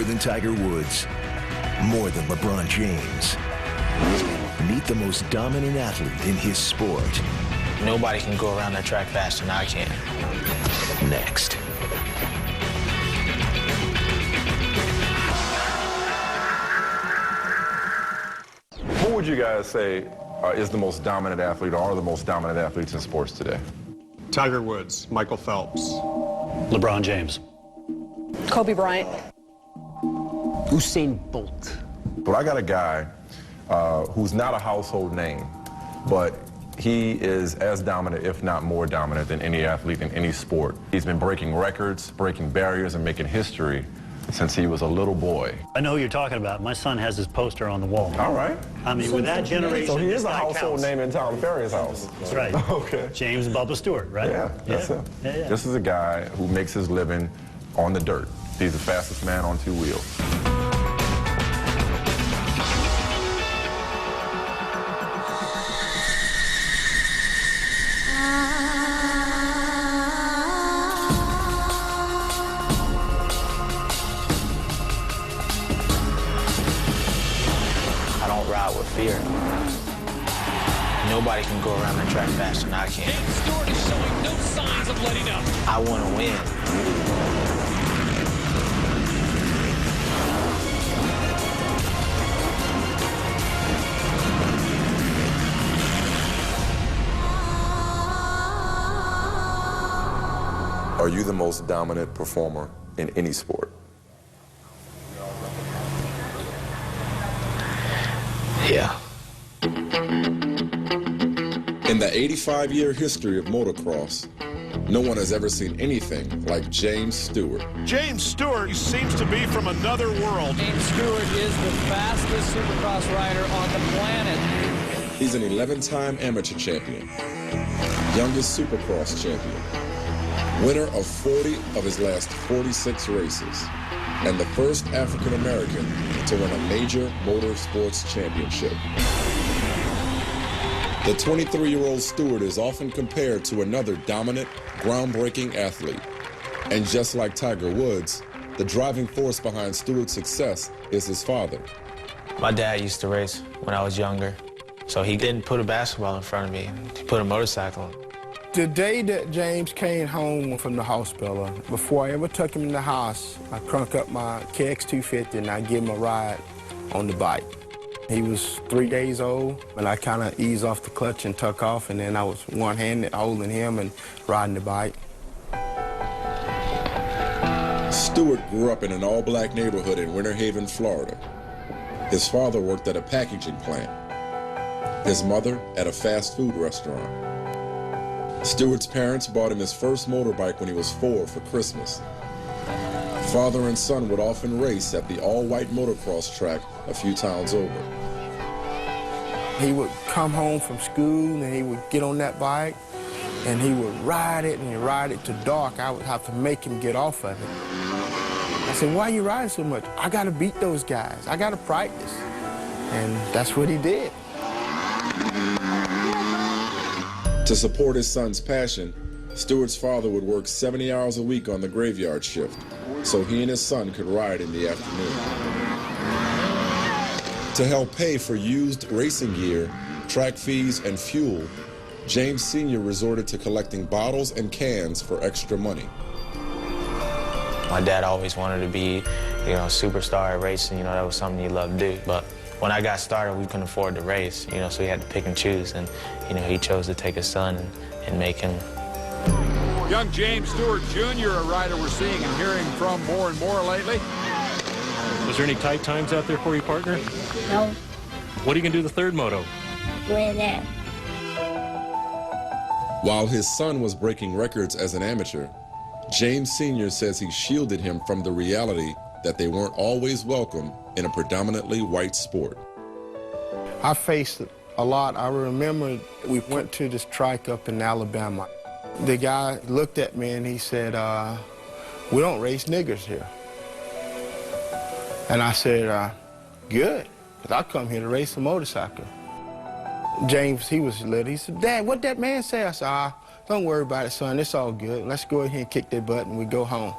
More than Tiger Woods. More than LeBron James. Meet the most dominant athlete in his sport. Nobody can go around that track faster than I can. Next. Who would you guys say is the most dominant athlete or are the most dominant athletes in sports today? Tiger Woods, Michael Phelps. LeBron James. Kobe Bryant. Usain Bolt. But I got a guy who's not a household name, but he is as dominant, if not more dominant, than any athlete in any sport. He's been breaking records, breaking barriers, and making history since he was a little boy. I know who you're talking about. My son has his poster on the wall. All right. I mean, with that generation, so he is a that household counts. name in Tom Ferry's house. That's right. Okay. James Bubba Stewart, right? Yeah, that's him. Yeah. This is a guy who makes his living on the dirt. He's the fastest man on two wheels. I don't ride with fear. Nobody can go around that track faster than I can. James Stewart is showing no signs of letting up. I want to win. Are you the most dominant performer in any sport? Yeah. In the 85-year history of motocross, no one has ever seen anything like James Stewart. James Stewart seems to be from another world. James Stewart is the fastest supercross rider on the planet. He's an 11-time amateur champion, youngest supercross champion, winner of 40 of his last 46 races, and the first African-American to win a major motorsports championship. The 23-year-old Stewart is often compared to another dominant, groundbreaking athlete. And just like Tiger Woods, the driving force behind Stewart's success is his father. My dad used to race when I was younger, so he didn't put a basketball in front of me. He put a motorcycle. The day that James came home from the hospital, before I ever took him in the house, I crunk up my KX250 and I give him a ride on the bike. He was 3 days old, and I kind of eased off the clutch and took off, and then I was one-handed holding him and riding the bike. Stewart grew up in an all-black neighborhood in Winter Haven, Florida. His father worked at a packaging plant. His mother at a fast food restaurant. Stewart's parents bought him his first motorbike when he was 4 for Christmas. Father and son would often race at the all-white motocross track a few towns over. He would come home from school and he would get on that bike and he would ride it and he'd ride it to dark. I would have to make him get off of it. I said, why are you riding so much? I got to beat those guys. I got to practice. And that's what he did. To support his son's passion, Stewart's father would work 70 hours a week on the graveyard shift, so he and his son could ride in the afternoon. To help pay for used racing gear, track fees, and fuel, James Sr. resorted to collecting bottles and cans for extra money. My dad always wanted to be, a superstar at racing. That was something he loved to do. But when I got started, we couldn't afford to race, so he had to pick and choose. And, he chose to take his son and make him. Young James Stewart Jr., a rider we're seeing and hearing from more and more lately. Was there any tight times out there for you, partner? No. What are you going to do the third moto? Win it. While his son was breaking records as an amateur, James Sr. says he shielded him from the reality that they weren't always welcome in a predominantly white sport. I faced a lot. I remember we went to this track up in Alabama. The guy looked at me and he said, we don't race niggers here. And I said, good, because I come here to race a motorcycle. James, he was little. He said, Dad, what'd that man say? I said, don't worry about it, son. It's all good. Let's go ahead and kick that butt and we go home.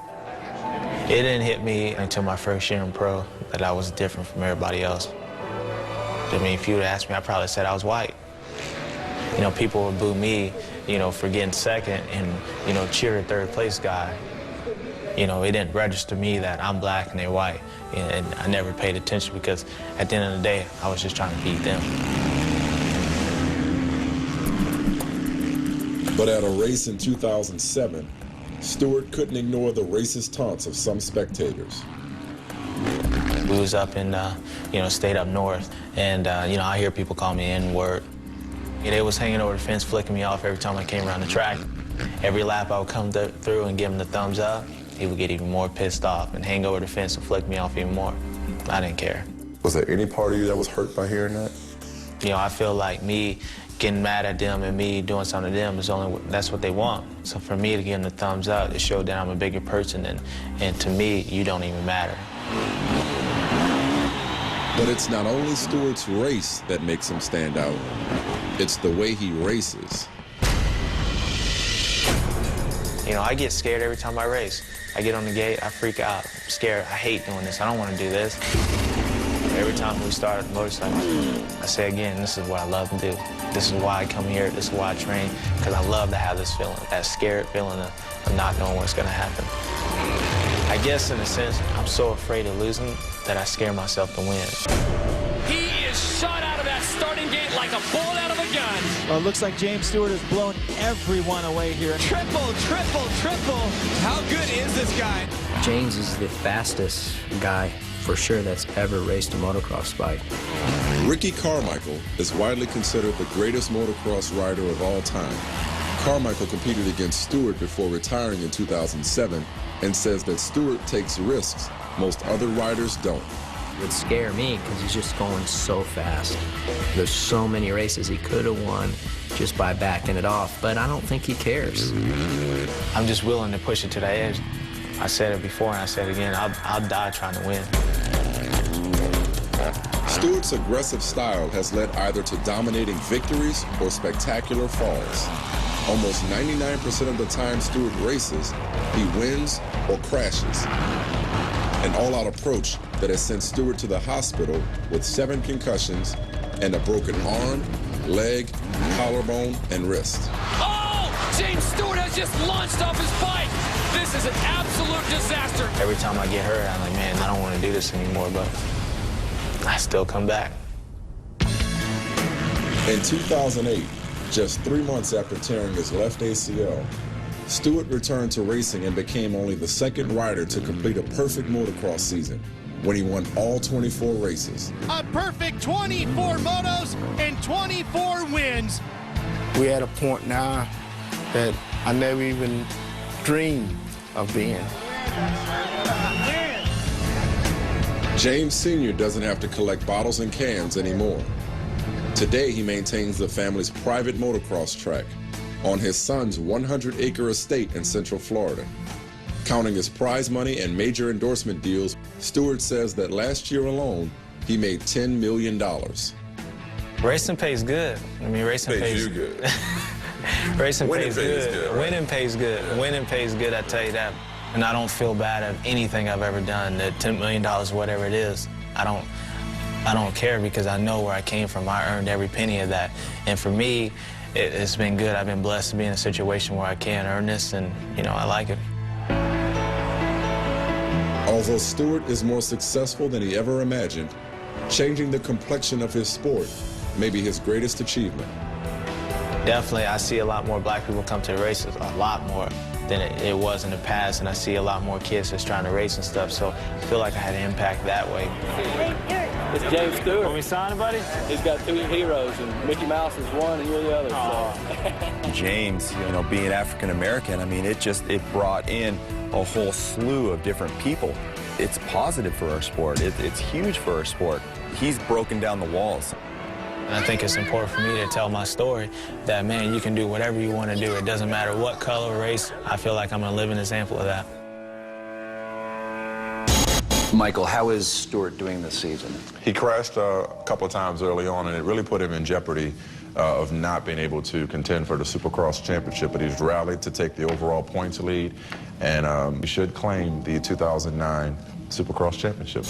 It didn't hit me until my first year in pro that I was different from everybody else. I mean, if you would ask me, I probably said I was white. You know, people would boo me, you know, for getting second and, you know, cheer the third place guy. You know, it didn't register me that I'm black and they're white. And I never paid attention because at the end of the day, I was just trying to beat them. But at a race in 2007, Stewart couldn't ignore the racist taunts of some spectators. We was up in, you know, stayed up north, and, you know, I hear people call me N-word. They was hanging over the fence, flicking me off every time I came around the track. Every lap I would come through and give him the thumbs up, he would get even more pissed off and hang over the fence and flick me off even more. I didn't care. Was there any part of you that was hurt by hearing that? You know, I feel like me getting mad at them and me doing something to them is that's what they want. So for me to give them the thumbs up, it showed that I'm a bigger person, and to me, you don't even matter. But it's not only Stewart's race that makes him stand out. It's the way he races. You know, I get scared every time I race. I get on the gate, I freak out. I'm scared. I hate doing this. I don't want to do this. Every time we start a motorcycle, I say again, this is what I love to do. This is why I come here. This is why I train, because I love to have this feeling, that scared feeling of not knowing what's going to happen. I guess, in a sense, I'm so afraid of losing that I scare myself to win. He is shot out of that starting gate like a bullet out of a gun. Well, it looks like James Stewart has blown everyone away here. Triple, triple, triple. How good is this guy? James is the fastest guy, for sure, that's ever raced a motocross bike. Ricky Carmichael is widely considered the greatest motocross rider of all time. Carmichael competed against Stewart before retiring in 2007 and says that Stewart takes risks most other riders don't. It would scare me because he's just going so fast. There's so many races he could have won just by backing it off, but I don't think he cares. I'm just willing to push it to the edge. I said it before and I said it again, I'll die trying to win. Stewart's aggressive style has led either to dominating victories or spectacular falls. Almost 99% of the time Stewart races, he wins or crashes. An all-out approach that has sent Stewart to the hospital with 7 concussions and a broken arm, leg, collarbone, and wrist. Oh! James Stewart has just launched off his bike. This is an absolute disaster. Every time I get hurt, I'm like, man, I don't want to do this anymore, but I still come back. In 2008, just 3 months after tearing his left ACL, Stewart returned to racing and became only the second rider to complete a perfect motocross season when he won all 24 races. A perfect 24 motos and 24 wins. We're at a point now that I never even dreamed of being. James Sr. doesn't have to collect bottles and cans anymore. Today, he maintains the family's private motocross track on his son's 100-acre estate in Central Florida. Counting his prize money and major endorsement deals, Stewart says that last year alone, he made $10 million. Racing pays good. I mean, racing pays you good. Racing pays good. Right? Winning pays good. Winning pays good, I tell you that. And I don't feel bad of anything I've ever done. The $10 million, whatever it is, I don't care because I know where I came from. I earned every penny of that. And for me, it's been good. I've been blessed to be in a situation where I can earn this, and, you know, I like it. Although Stewart is more successful than he ever imagined, changing the complexion of his sport may be his greatest achievement. Definitely, I see a lot more black people come to the races, a lot more than it was in the past, and I see a lot more kids just trying to race and stuff, so I feel like I had an impact that way. It's James Stewart. When we sign, buddy? He's got 2 heroes, and Mickey Mouse is one, and you're the other. So. James, you know, being African American, I mean, it brought in a whole slew of different people. It's positive for our sport. It's huge for our sport. He's broken down the walls. And I think it's important for me to tell my story that, man, you can do whatever you want to do. It doesn't matter what color, race. I feel like I'm a living example of that. Michael, how is Stewart doing this season? He crashed a couple of times early on, and it really put him in jeopardy of not being able to contend for the Supercross championship, but he's rallied to take the overall points lead, and he should claim the 2009 Supercross championship.